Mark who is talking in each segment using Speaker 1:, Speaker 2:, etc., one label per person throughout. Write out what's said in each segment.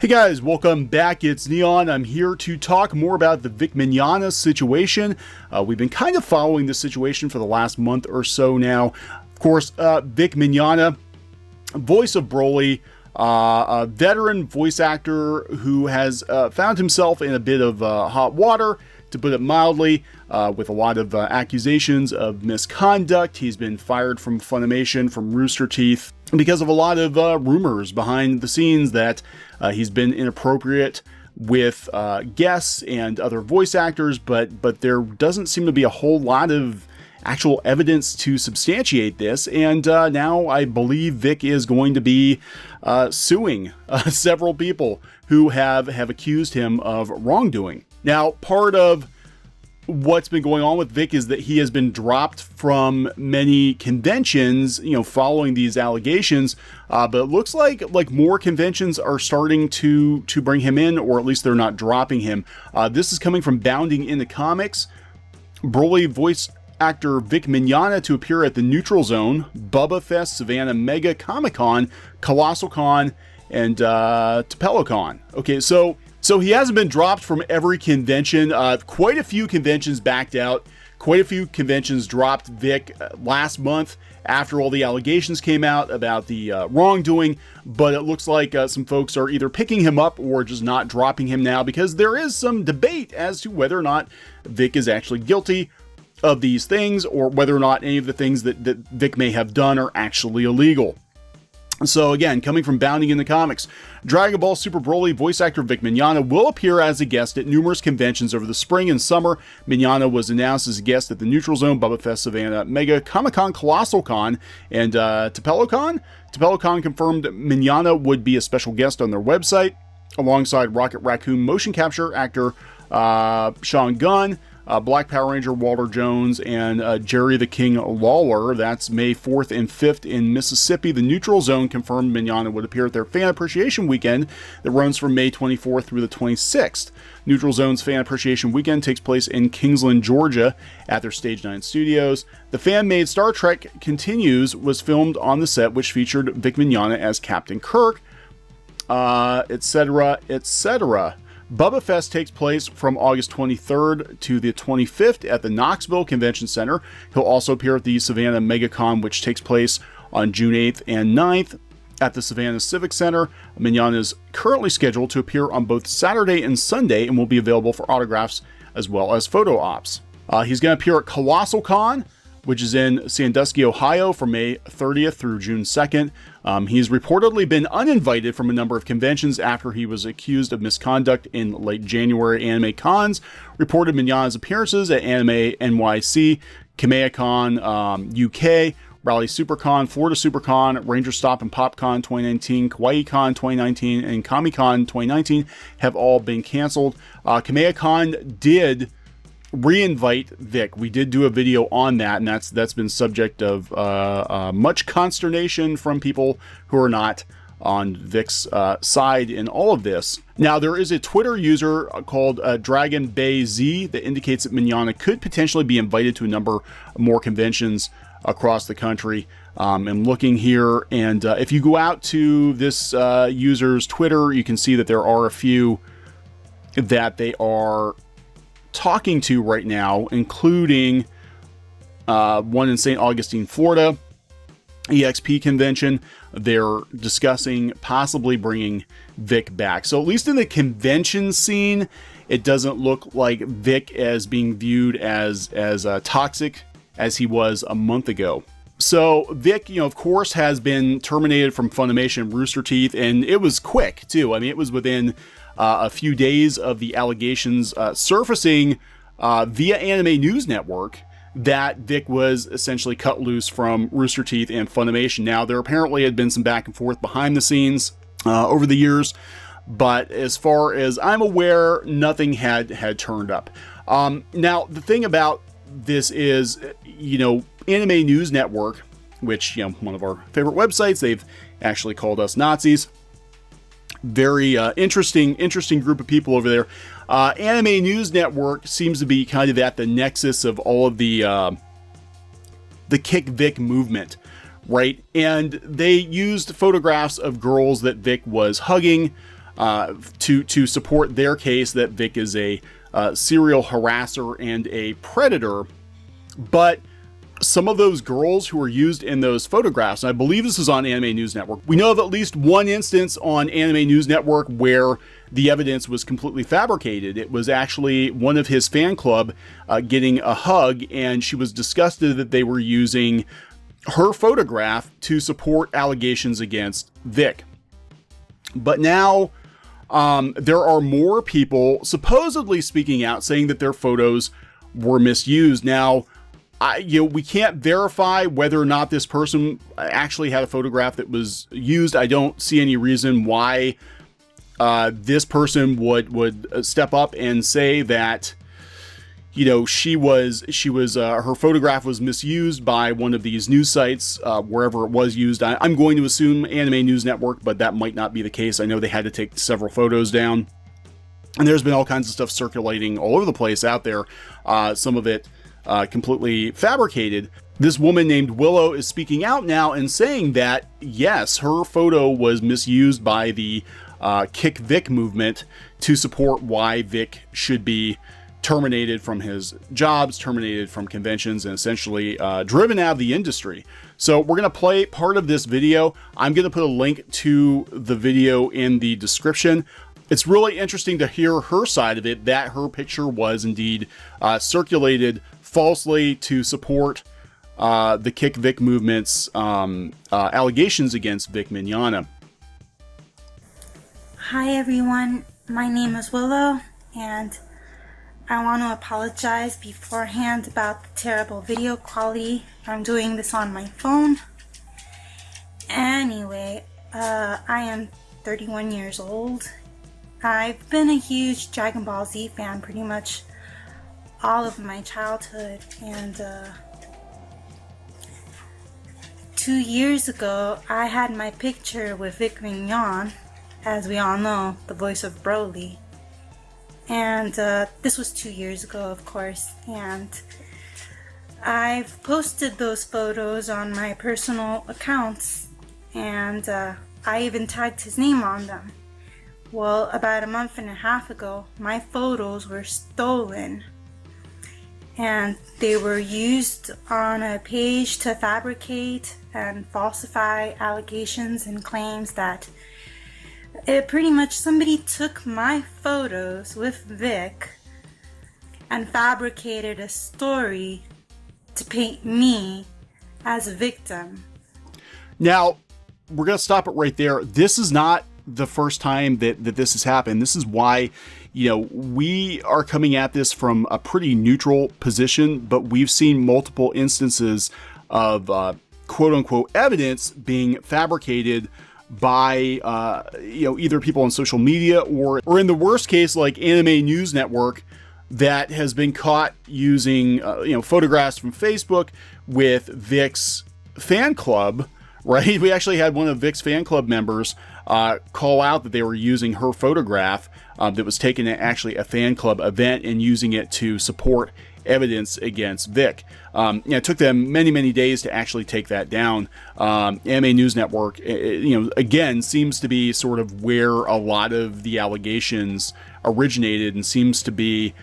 Speaker 1: Hey guys, welcome back. It's Neon. I'm here to talk more about the Vic Mignogna situation. We've been kind of following this situation for the last month or so now. Of course, Vic Mignogna, voice of Broly, a veteran voice actor who has found himself in a bit of hot water, to put it mildly, with a lot of accusations of misconduct. He's been fired from Funimation, from Rooster Teeth, because of a lot of rumors behind the scenes that he's been inappropriate with guests and other voice actors, but there doesn't seem to be a whole lot of actual evidence to substantiate this, and now I believe Vic is going to be suing several people who have accused him of wrongdoing. Now, part of what's been going on with Vic is that he has been dropped from many conventions, following these allegations. But it looks like more conventions are starting to bring him in, or at least they're not dropping him. This is coming from Bounding Into Comics. Broly voice actor Vic Mignogna to appear at the Neutral Zone, Bubba Fest, Savannah Mega Comic Con, Colossal Con, and Tupelo Con. Okay, so he hasn't been dropped from every convention. Quite a few conventions backed out. Quite a few conventions dropped Vic last month after all the allegations came out about the wrongdoing. But it looks like some folks are either picking him up or just not dropping him now, because there is some debate as to whether or not Vic is actually guilty of these things, or whether or not any of the things that Vic may have done are actually illegal. So again, coming from Bounding Into Comics, Dragon Ball Super Broly voice actor Vic Mignogna will appear as a guest at numerous conventions over the spring and summer. Mignogna was announced as a guest at the Neutral Zone, Bubba Fest, Savannah Mega Comic Con, Colossal Con, and Tupelo Con. Tupelo Con confirmed Mignogna would be a special guest on their website, alongside Rocket Raccoon motion capture actor Sean Gunn, Black Power Ranger Walter Jones, and Jerry the King Lawler. That's May 4th and 5th in Mississippi. The Neutral Zone confirmed Mignogna would appear at their Fan Appreciation Weekend that runs from May 24th through the 26th. Neutral Zone's Fan Appreciation Weekend takes place in Kingsland, Georgia, at their Stage 9 studios. The fan-made Star Trek Continues was filmed on the set, which featured Vic Mignogna as Captain Kirk, etc., etc. Bubba Fest takes place from August 23rd to the 25th at the Knoxville Convention Center. He'll also appear at the Savannah Mega Con, which takes place on June 8th and 9th at the Savannah Civic Center. Mignogna is currently scheduled to appear on both Saturday and Sunday and will be available for autographs as well as photo ops. He's going to appear at Colossal Con, which is in Sandusky, Ohio, from May 30th through June 2nd. He's reportedly been uninvited from a number of conventions after he was accused of misconduct in late January. Anime Cons reported Mignogna's appearances at Anime NYC, Kamea Con UK, Raleigh SuperCon, Florida SuperCon, Ranger Stop and PopCon 2019, Kawaii Con 2019, and Comic-Con 2019 have all been canceled. Kamea Con did re-invite Vic. We did do a video on that, and that's been subject of much consternation from people who are not on Vic's side in all of this. Now, there is a Twitter user called Dragon Bay Z that indicates that Mignogna could potentially be invited to a number more conventions across the country. I'm looking here, and if you go out to this user's Twitter, you can see that there are a few that they are talking to right now, including one in St. Augustine, Florida, EXP convention. They're discussing possibly bringing Vic back. So at least in the convention scene, it doesn't look like Vic as being viewed as toxic as he was a month ago. So Vic, of course, has been terminated from Funimation, Rooster Teeth, and it was quick too. I mean, it was within a few days of the allegations surfacing via Anime News Network that Vic was essentially cut loose from Rooster Teeth and Funimation. Now, there apparently had been some back and forth behind the scenes over the years, but as far as I'm aware, nothing had turned up. Now, the thing about this is, Anime News Network, which, one of our favorite websites, they've actually called us Nazis. Very interesting group of people over there. Anime News Network seems to be kind of at the nexus of all of the Kick Vic movement, right? And they used photographs of girls that Vic was hugging to support their case that Vic is a serial harasser and a predator. But some of those girls who were used in those photographs, and I believe this is on Anime News Network, we know of at least one instance on Anime News Network where the evidence was completely fabricated. It was actually one of his fan club getting a hug, and she was disgusted that they were using her photograph to support allegations against Vic. But now there are more people supposedly speaking out saying that their photos were misused. Now, we can't verify whether or not this person actually had a photograph that was used. I don't see any reason why this person would step up and say that, her photograph was misused by one of these news sites, wherever it was used. I'm going to assume Anime News Network, but that might not be the case. I know they had to take several photos down, and there's been all kinds of stuff circulating all over the place out there. Some of it completely fabricated. This woman named Willow is speaking out now and saying that, yes, her photo was misused by the Kick Vic movement to support why Vic should be terminated from his jobs, terminated from conventions, and essentially driven out of the industry. So we're going to play part of this video. I'm going to put a link to the video in the description. It's really interesting to hear her side of it, that her picture was indeed circulated falsely to support the Kick Vic movement's allegations against Vic Mignogna.
Speaker 2: Hi everyone, my name is Willow, and I want to apologize beforehand about the terrible video quality. I'm doing this on my phone. Anyway, I am 31 years old. I've been a huge Dragon Ball Z fan pretty much all of my childhood, and 2 years ago I had my picture with Vic Mignogna, as we all know, the voice of Broly. And this was 2 years ago, of course, and I've posted those photos on my personal accounts, and I even tagged his name on them. Well, about a month and a half ago, my photos were stolen, and they were used on a page to fabricate and falsify allegations and claims that pretty much somebody took my photos with Vic and fabricated a story to paint me as a victim.
Speaker 1: Now, we're going to stop it right there. This is not the first time that this has happened. This is why, we are coming at this from a pretty neutral position, but we've seen multiple instances of quote unquote evidence being fabricated by either people on social media or in the worst case, like Anime News Network, that has been caught using photographs from Facebook with Vic's fan club, right? We actually had one of Vic's fan club members call out that they were using her photograph that was taken at actually a fan club event and using it to support evidence against Vic. It took them many days to actually take that down. Anime News Network, again, seems to be sort of where a lot of the allegations originated, and seems to be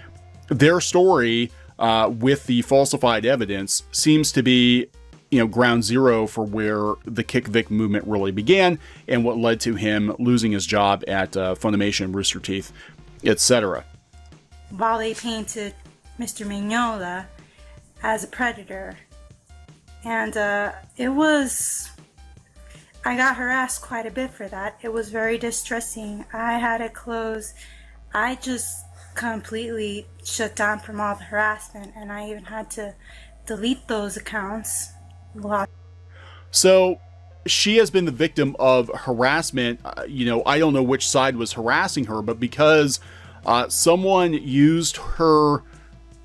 Speaker 1: their story with the falsified evidence seems to be ground zero for where the Kick Vic movement really began, and what led to him losing his job at Funimation, Rooster Teeth, etc.
Speaker 2: While they painted Mr. Mignogna as a predator, and I got harassed quite a bit for that. It was very distressing. I had to close. I just completely shut down from all the harassment, and I even had to delete those accounts.
Speaker 1: So she has been the victim of harassment. I don't know which side was harassing her, but because someone used her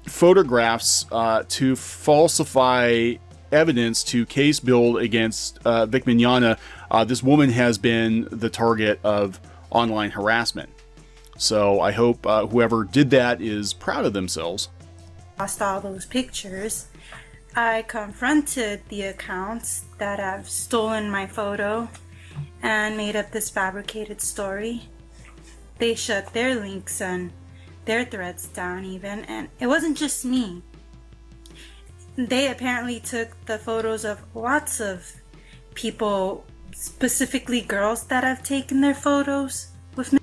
Speaker 1: photographs to falsify evidence to case build against Vic Mignogna, this woman has been the target of online harassment. So I hope whoever did that is proud of themselves.
Speaker 2: Lost all those pictures. I confronted the accounts that have stolen my photo and made up this fabricated story. they shut their links and their threads down even. And it wasn't just me. They apparently took the photos of lots of people, specifically girls that have taken their photos with me.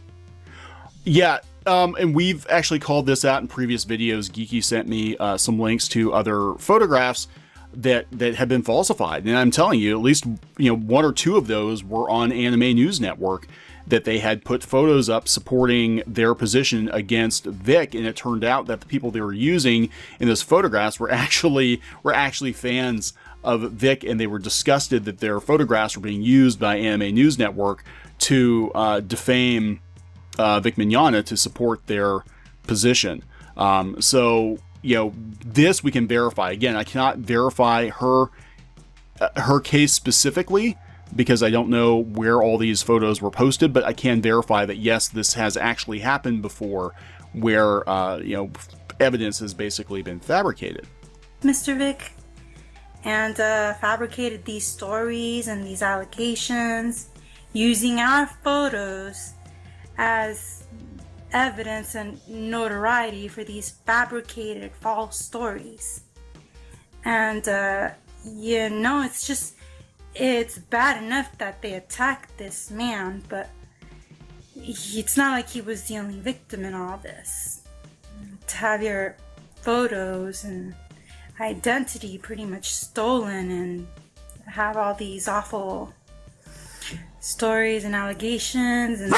Speaker 1: Yeah, and we've actually called this out in previous videos. Geeky sent me some links to other photographs that have been falsified, and I'm telling you, at least one or two of those were on Anime News Network, that they had put photos up supporting their position against Vic, and it turned out that the people they were using in those photographs were actually fans of Vic, and they were disgusted that their photographs were being used by Anime News Network to defame Vic Mignogna to support their position. So this we can verify. Again, I cannot verify her case specifically because I don't know where all these photos were posted, but I can verify that yes, this has actually happened before, where evidence has basically been fabricated.
Speaker 2: Mr. Vic, and fabricated these stories and these allegations using our photos as evidence and notoriety for these fabricated false stories. And it's bad enough that they attacked this man, but it's not like he was the only victim in all this. To have your photos and identity pretty much stolen and have all these awful stories and allegations, and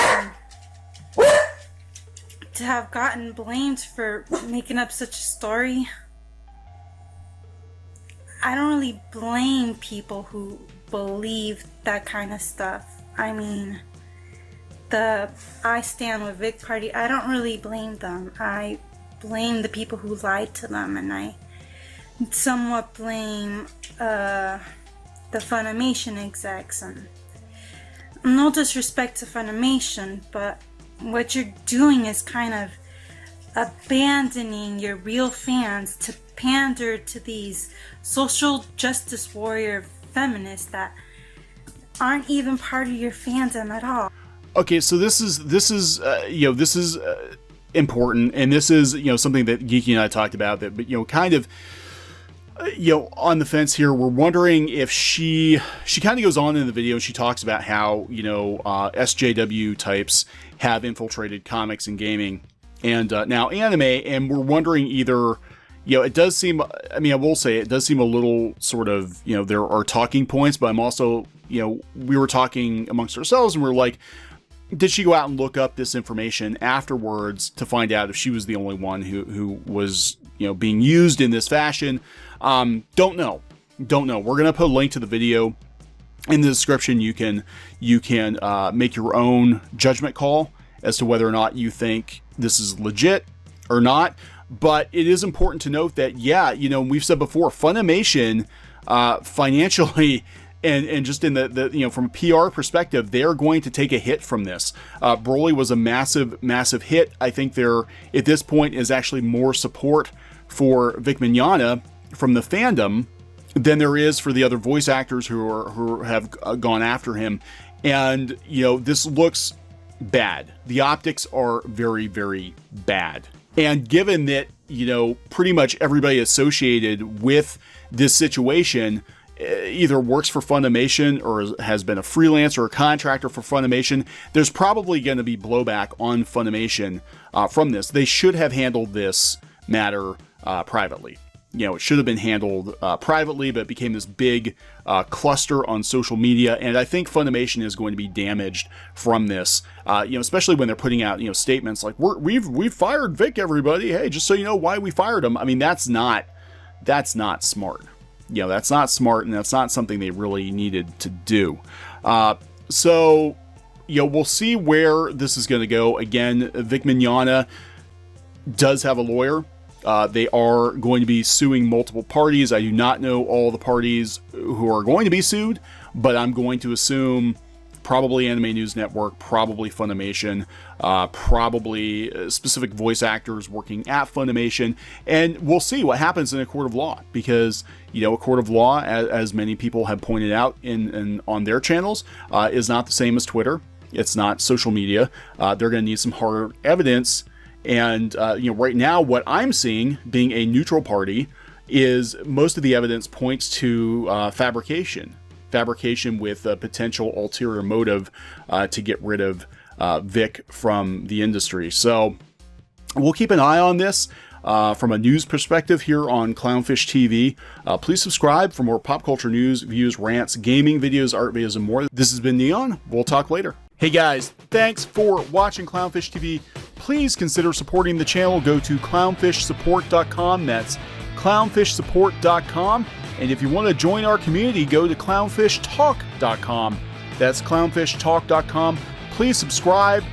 Speaker 2: to have gotten blamed for making up such a story. I don't really blame people who believe that kind of stuff. I mean, the I Stand With Vic party, I don't really blame them. I blame the people who lied to them, and I somewhat blame the Funimation execs. And no disrespect to Funimation, but what you're doing is kind of abandoning your real fans to pander to these social justice warrior feminists that aren't even part of your fandom at all.
Speaker 1: Okay, so this is important, and this is something that Geeky and I talked about, that kind of on the fence here. We're wondering if she kind of goes on in the video and she talks about how SJW types have infiltrated comics and gaming and now anime, and we're wondering either it does seem, I will say it does seem a little sort of, there are talking points, but I'm also, we were talking amongst ourselves and we're like, did she go out and look up this information afterwards to find out if she was the only one who was, being used in this fashion? Don't know. We're going to put a link to the video in the description. You can make your own judgment call as to whether or not you think this is legit or not. But it is important to note that, we've said before, Funimation, financially and just in the from a PR perspective, they're going to take a hit from this. Broly was a massive hit. I think there, at this point, is actually more support for Vic Mignogna from the fandom than there is for the other voice actors who have gone after him. And, this looks bad. The optics are very, very bad. And given that, pretty much everybody associated with this situation either works for Funimation or has been a freelancer or a contractor for Funimation, there's probably going to be blowback on Funimation from this. They should have handled this matter privately. It should have been handled privately, but it became this big cluster on social media, and I think Funimation is going to be damaged from this. Especially when they're putting out statements like we've fired Vic, everybody. Hey, just so you know why we fired him. That's not smart. That's not smart, and that's not something they really needed to do. So we'll see where this is going to go. Again, Vic Mignogna does have a lawyer. They are going to be suing multiple parties. I do not know all the parties who are going to be sued, but I'm going to assume probably Anime News Network, probably Funimation, probably specific voice actors working at Funimation, and we'll see what happens in a court of law, because a court of law, as many people have pointed out in on their channels, is not the same as Twitter. It's not social media. They're going to need some hard evidence. And right now, what I'm seeing, being a neutral party, is most of the evidence points to fabrication with a potential ulterior motive to get rid of Vic from the industry. So we'll keep an eye on this from a news perspective here on Clownfish TV. Please subscribe for more pop culture news, views, rants, gaming videos, art videos, and more. This has been Neon. We'll talk later. Hey guys, thanks for watching Clownfish TV. Please consider supporting the channel. Go to clownfishsupport.com. That's clownfishsupport.com. And if you want to join our community, go to clownfishtalk.com. That's clownfishtalk.com. Please subscribe,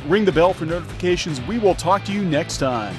Speaker 1: ring the bell for notifications. We will talk to you next time.